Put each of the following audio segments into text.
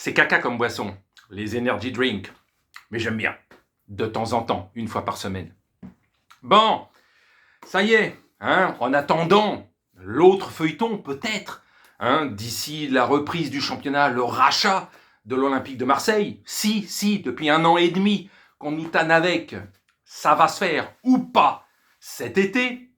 C'est caca comme boisson, les energy drinks. Mais j'aime bien, de temps en temps, une fois par semaine. Bon, ça y est, en attendant l'autre feuilleton, peut-être, d'ici la reprise du championnat, le rachat de l'Olympique de Marseille, si, depuis 1 an et demi qu'on nous tanne avec, ça va se faire ou pas cet été,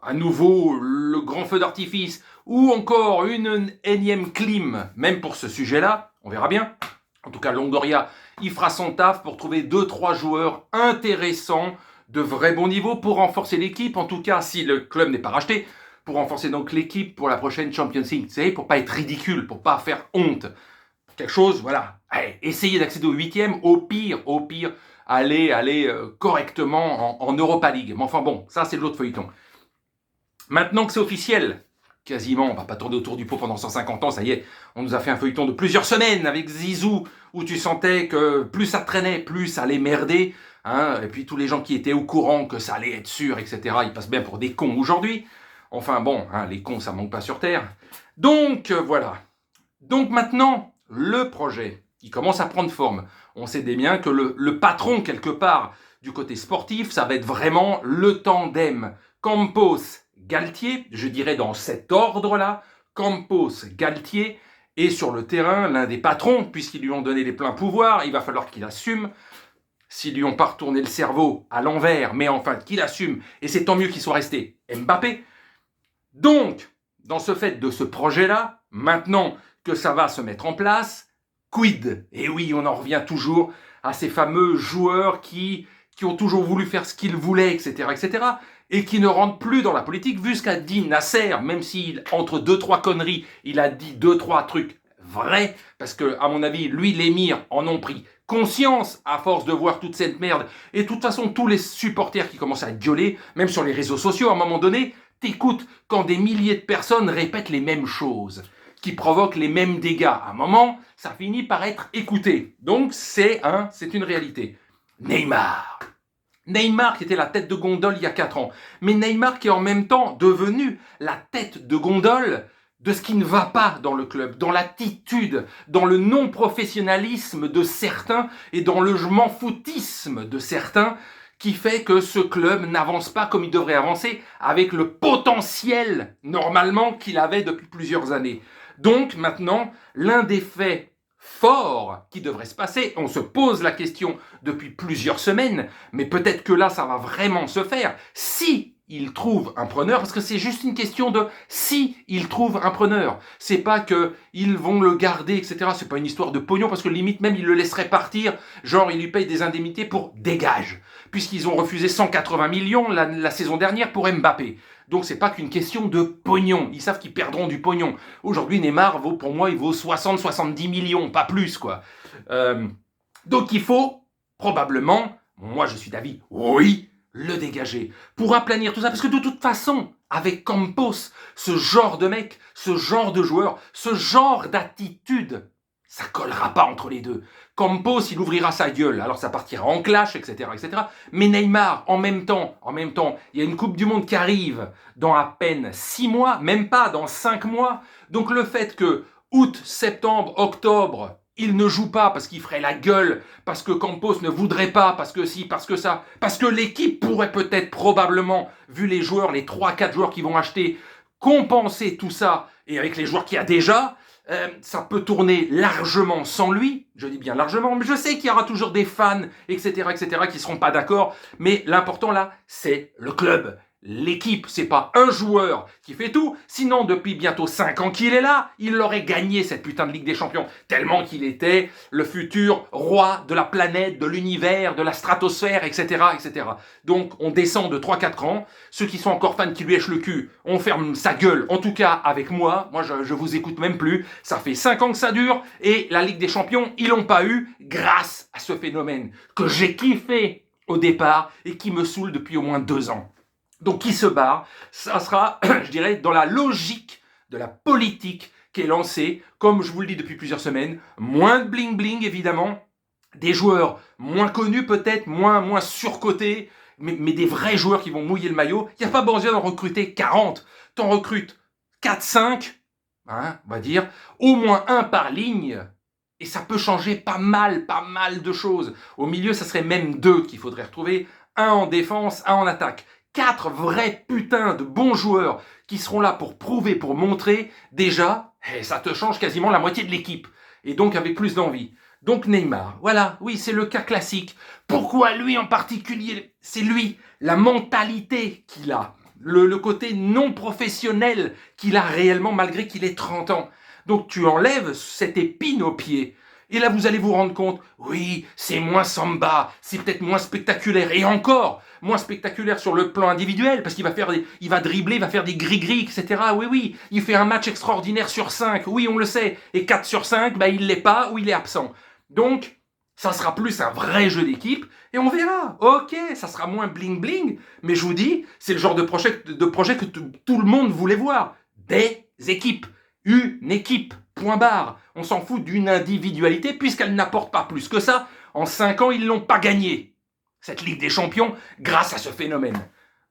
à nouveau le grand feu d'artifice, ou encore une énième clim, même pour ce sujet-là, on verra bien. En tout cas, Longoria, il fera son taf pour trouver 2-3 joueurs intéressants, de vrai bon niveau, pour renforcer l'équipe. En tout cas, si le club n'est pas racheté, pour renforcer donc l'équipe pour la prochaine Champions League. C'est pour pas être ridicule, pour pas faire honte. Quelque chose, voilà. Allez, essayez d'accéder au 8e, au pire, allez correctement en Europa League. Mais enfin bon, ça c'est de l'autre feuilleton. Maintenant que c'est officiel, quasiment, on va pas tourner autour du pot pendant 150 ans, ça y est, on nous a fait un feuilleton de plusieurs semaines avec Zizou, où tu sentais que plus ça traînait, plus ça allait merder, et puis tous les gens qui étaient au courant que ça allait être sûr, etc., ils passent bien pour des cons aujourd'hui. Enfin bon, les cons, ça manque pas sur Terre. Donc, voilà. Donc maintenant, le projet, il commence à prendre forme. On sait bien que le patron, quelque part, du côté sportif, ça va être vraiment le tandem Campos-Galtier, je dirais dans cet ordre-là, Campos-Galtier, et sur le terrain, l'un des patrons, puisqu'ils lui ont donné les pleins pouvoirs, il va falloir qu'il assume. S'ils lui ont pas retourné le cerveau à l'envers, mais enfin qu'il assume, et c'est tant mieux qu'il soit resté Mbappé. Donc, dans ce fait de ce projet-là, maintenant que ça va se mettre en place, quid? Et oui, on en revient toujours à ces fameux joueurs qui ont toujours voulu faire ce qu'ils voulaient, etc., et qui ne rentrent plus dans la politique, vu ce qu'a dit Nasser, même s'il, entre 2-3 conneries, il a dit 2-3 trucs vrais, parce que, à mon avis, lui, l'émir en ont pris conscience à force de voir toute cette merde. Et de toute façon, tous les supporters qui commencent à gueuler, même sur les réseaux sociaux, à un moment donné, t'écoutes quand des milliers de personnes répètent les mêmes choses, qui provoquent les mêmes dégâts. À un moment, ça finit par être écouté. Donc, c'est une réalité. Neymar qui était la tête de gondole il y a 4 ans. Mais Neymar qui est en même temps devenu la tête de gondole de ce qui ne va pas dans le club, dans l'attitude, dans le non-professionnalisme de certains et dans le je m'en foutisme de certains qui fait que ce club n'avance pas comme il devrait avancer avec le potentiel normalement qu'il avait depuis plusieurs années. Donc maintenant, l'un des faits forts qui devrait se passer, on se pose la question depuis plusieurs semaines, mais peut-être que là ça va vraiment se faire, si il trouve un preneur, parce que c'est juste une question de si il trouve un preneur. C'est pas que ils vont le garder, etc. C'est pas une histoire de pognon, parce que limite même ils le laisseraient partir, genre ils lui payent des indemnités pour dégage, puisqu'ils ont refusé 180 millions la saison dernière pour Mbappé. Donc c'est pas qu'une question de pognon. Ils savent qu'ils perdront du pognon. Aujourd'hui, Neymar vaut, pour moi, il vaut 60-70 millions, pas plus, quoi. Donc il faut probablement, moi je suis d'avis, oui, le dégager. Pour aplanir tout ça, parce que de toute façon, avec Campos, ce genre de mec, ce genre de joueur, ce genre d'attitude, ça collera pas entre les deux. Campos, il ouvrira sa gueule, alors ça partira en clash, etc. Mais Neymar, en même temps, il y a une Coupe du Monde qui arrive dans à peine 6 mois, même pas dans 5 mois. Donc le fait que août, septembre, octobre, il ne joue pas parce qu'il ferait la gueule, parce que Campos ne voudrait pas, parce que si, parce que ça, parce que l'équipe pourrait peut-être, probablement, vu les joueurs, les 3-4 joueurs qui vont acheter, compenser tout ça, et avec les joueurs qu'il y a déjà, ça peut tourner largement sans lui, je dis bien largement, mais je sais qu'il y aura toujours des fans, etc., qui seront pas d'accord, mais l'important là, c'est le club. L'équipe, c'est pas un joueur qui fait tout, sinon depuis bientôt 5 ans qu'il est là, il aurait gagné cette putain de Ligue des Champions, tellement qu'il était le futur roi de la planète, de l'univers, de la stratosphère, etc. Donc on descend de 3-4 ans, ceux qui sont encore fans qui lui èchent le cul, on ferme sa gueule, en tout cas avec moi je vous écoute même plus, ça fait 5 ans que ça dure, et la Ligue des Champions, ils l'ont pas eu grâce à ce phénomène que j'ai kiffé au départ et qui me saoule depuis au moins 2 ans. Donc qui se barre, ça sera, je dirais, dans la logique de la politique qui est lancée, comme je vous le dis depuis plusieurs semaines, moins de bling-bling évidemment, des joueurs moins connus peut-être, moins surcotés, mais des vrais joueurs qui vont mouiller le maillot. Il n'y a pas besoin d'en recruter 40, t'en recrutes 4-5, on va dire, au moins un par ligne, Et ça peut changer pas mal de choses. Au milieu, ça serait même 2 qu'il faudrait retrouver. Un en défense, un en attaque. 4 vrais putains de bons joueurs qui seront là pour prouver, pour montrer. Déjà, ça te change quasiment la moitié de l'équipe. Et donc avec plus d'envie. Donc Neymar, voilà, oui, c'est le cas classique. Pourquoi lui en particulier? C'est lui, la mentalité qu'il a. Le côté non professionnel qu'il a réellement malgré qu'il ait 30 ans. Donc tu enlèves cette épine au pied. Et là, vous allez vous rendre compte, oui, c'est moins samba, c'est peut-être moins spectaculaire. Et encore, moins spectaculaire sur le plan individuel, parce qu'il va il va dribbler, il va faire des gris-gris, etc. Oui, oui, il fait un match extraordinaire sur 5, oui, on le sait. Et 4 sur 5, bah, il l'est pas ou il est absent. Donc, ça sera plus un vrai jeu d'équipe, et on verra. Ok, ça sera moins bling-bling, mais je vous dis, c'est le genre de projet que tout le monde voulait voir. Des équipes. Une équipe, point barre. On s'en fout d'une individualité puisqu'elle n'apporte pas plus que ça. En 5 ans, ils ne l'ont pas gagnée, cette Ligue des Champions, grâce à ce phénomène.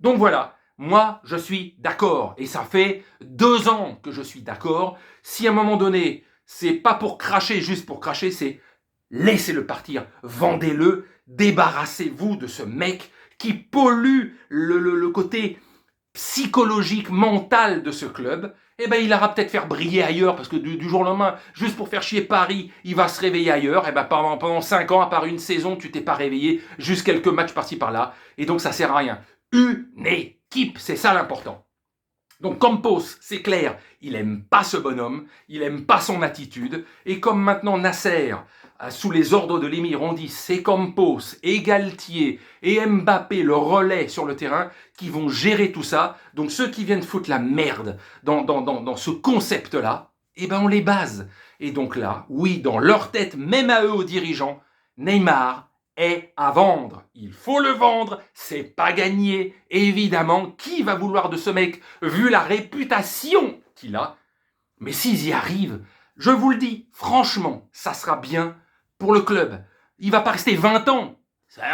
Donc voilà, moi, je suis d'accord. Et ça fait 2 ans que je suis d'accord. Si à un moment donné, c'est pas pour cracher, juste pour cracher, c'est laissez-le partir, vendez-le, débarrassez-vous de ce mec qui pollue le côté psychologique, mental de ce club. Eh ben, il ira peut-être faire briller ailleurs, parce que du jour au lendemain, juste pour faire chier Paris, il va se réveiller ailleurs. Eh ben, pendant 5 ans, à part une saison, tu t'es pas réveillé, juste quelques matchs par-ci par-là, et donc ça sert à rien. Une équipe, c'est ça l'important. Donc Campos, c'est clair, il aime pas ce bonhomme, il aime pas son attitude, et comme maintenant Nasser, sous les ordres de l'émir, on dit c'est Campos et Galtier et Mbappé, le relais sur le terrain, qui vont gérer tout ça. Donc ceux qui viennent foutre la merde dans ce concept-là, eh ben on les base. Et donc là, oui, dans leur tête, même à eux, aux dirigeants, Neymar est à vendre. Il faut le vendre, c'est pas gagné. Évidemment, qui va vouloir de ce mec, vu la réputation qu'il a? Mais s'ils y arrivent, je vous le dis, franchement, ça sera bien pour le club. Il va pas rester 20 ans.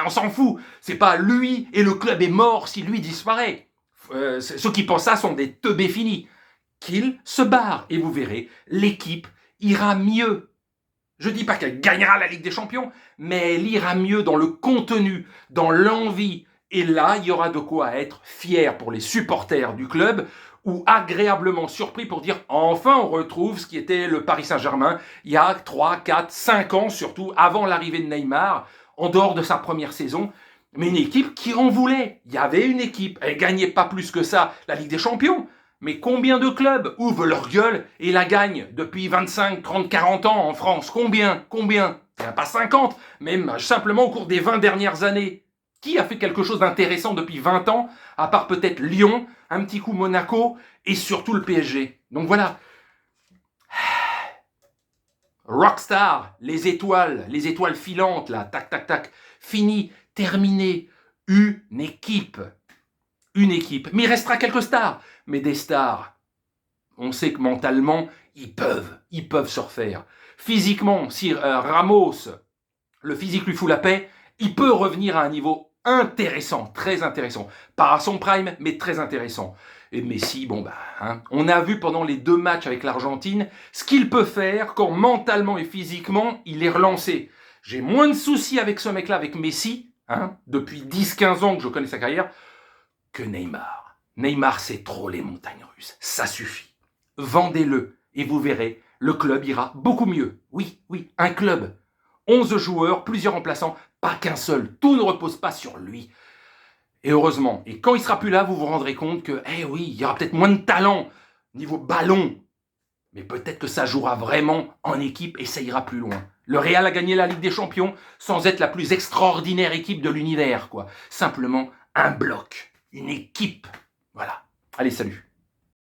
On s'en fout. C'est pas lui et le club est mort si lui disparaît. Ceux qui pensent ça sont des teubés finis. Qu'il se barre et vous verrez, l'équipe ira mieux. Je dis pas qu'elle gagnera la Ligue des Champions, mais elle ira mieux dans le contenu, dans l'envie. Et là, il y aura de quoi être fier pour les supporters du club ou agréablement surpris pour dire enfin on retrouve ce qui était le Paris Saint-Germain il y a 3, 4, 5 ans surtout, avant l'arrivée de Neymar, en dehors de sa première saison. Mais une équipe qui en voulait. Il y avait une équipe, elle gagnait pas plus que ça la Ligue des Champions. Mais combien de clubs ouvrent leur gueule et la gagnent depuis 25, 30, 40 ans en France? Combien? Il n'y en a pas 50, même simplement au cours des 20 dernières années. Qui a fait quelque chose d'intéressant depuis 20 ans, à part peut-être Lyon, un petit coup Monaco et surtout le PSG? Donc voilà. Rockstar, les étoiles filantes, là, tac, tac, tac. Fini, terminé. Une équipe. Une équipe. Mais il restera quelques stars. Mais des stars, on sait que mentalement, ils peuvent se refaire. Physiquement, si Ramos, le physique lui fout la paix, il peut revenir à un niveau intéressant, très intéressant. Pas à son prime, mais très intéressant. Et Messi, bon on a vu pendant les 2 matchs avec l'Argentine ce qu'il peut faire quand mentalement et physiquement il est relancé. J'ai moins de soucis avec ce mec-là, avec Messi, depuis 10-15 ans que je connais sa carrière, que Neymar. Neymar, c'est trop les montagnes russes. Ça suffit. Vendez-le et vous verrez, le club ira beaucoup mieux. Oui, un club. 11 joueurs, plusieurs remplaçants, pas qu'un seul. Tout ne repose pas sur lui. Et heureusement. Et quand il sera plus là, vous vous rendrez compte que, oui, il y aura peut-être moins de talent niveau ballon. Mais peut-être que ça jouera vraiment en équipe et ça ira plus loin. Le Real a gagné la Ligue des Champions sans être la plus extraordinaire équipe de l'univers, quoi. Simplement un bloc, une équipe. Voilà. Allez, salut.